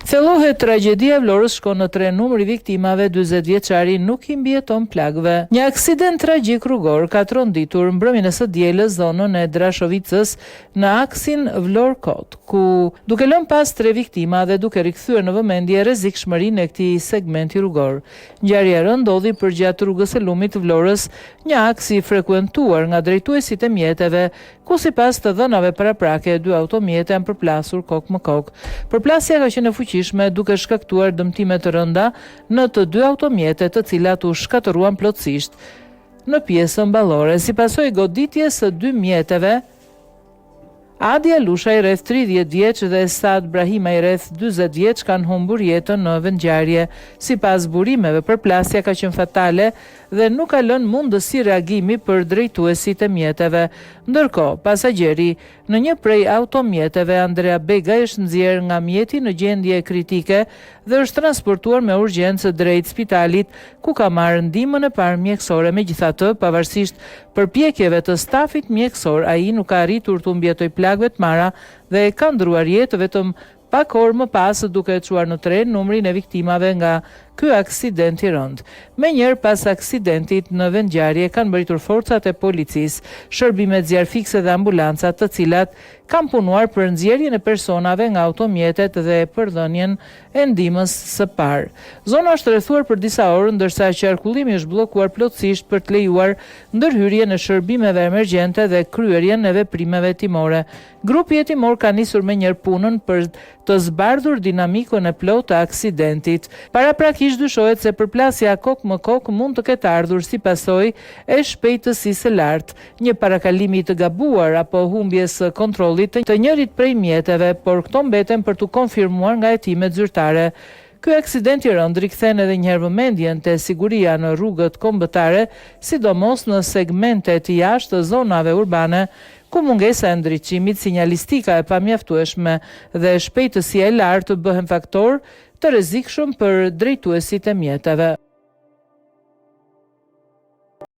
Thellohet tragjedia e Vlorës, shkon në 3 numri viktimave, 40 vjeçari nuk i mbijeton plagëve. Një aksident tragjik rrugor ka tronditur mbrëmjen e së dielës zonën e Drashovicës në aksin Vlorë-Kot, ku duke lënë pas 3 viktima dhe duke rikthyer në vëmendje rrezikshmërinë e këtij segmenti rrugor. Ngjarja e rëndë ndodhi përgjatë rrugës së Lumit të Vlorës, një aks i frekuentuar nga drejtuesit e mjeteve, ku sipas të dhënave paraprake 2 automjete janë përplasur kok më kok. Përplasja ka qenë e fuqishme duke shkaktuar dëmtime të rënda në të 2 automjete, të cilat u shkatëruan plotësisht në pjesën ballore. Si pasojë goditjes së 2 mjeteve, Adi Alusha i rreth 30 vjeç dhe Sad Brahima i rreth 40 vjeç kanë humbur jetën në vendngjarje. Sipas burimeve, përplasja ka qenë fatale dhe nuk ka lënë mundësi reagimi për drejtuesit e mjeteve. Ndërkohë, pasagjeri në një prej automjeteve, Andrea Bega, është nxjerrë nga mjeti në gjendje kritike dhe është transportuar me urgjencë drejt spitalit, ku ka marrë ndihmën e parë mjekësore. Megjithatë, pavarësisht përpjekjeve të stafit mjekësor, ai nuk ka arritur të mbijetojë plagëve të marra dhe ka ndruar jetë vetëm pak orë më pas, duke e çuar në tren numrin e viktimave nga ky aksident i rënd. Menjëherë pas aksidentit në vendngjarje kanë mbërritur forcat e policisë, shërbimet zjarfikse dhe ambulancat, të cilat kanë punuar për nxjerrjen e personave nga automjetet dhe për dhënien e ndihmës së parë. Zona është rrethuar për disa orë, ndërsa qarkullimi është bllokuar plotësisht për të lejuar ndërhyrjen e shërbimeve emergjente dhe kryerjen e veprimeve hetimore. Grupi hetimor ka nisur menjëherë punën për të zbardhur dinamikën e plotë të aksidentit. Paraprakisht dyshohet se përplasja kok më kok mund të ketë ardhur si pasojë e shpejtësisë së lartë, një parakalimi të gabuar apo humbjes së kontrollit të njërit prej mjeteve, por këto mbeten për të konfirmuar nga hetimet zyrtare. Ky aksident i rënd rikthen edhe një herë vëmendjen te siguria në rrugët kombëtare, sidomos në segmentet të jashtë të zonave urbane, ku mungesa e ndriçimit, sinjalistika e pamjaftueshme dhe shpejtësia e lartë bëhen faktor të rrezikshëm për drejtuesit e mjeteve.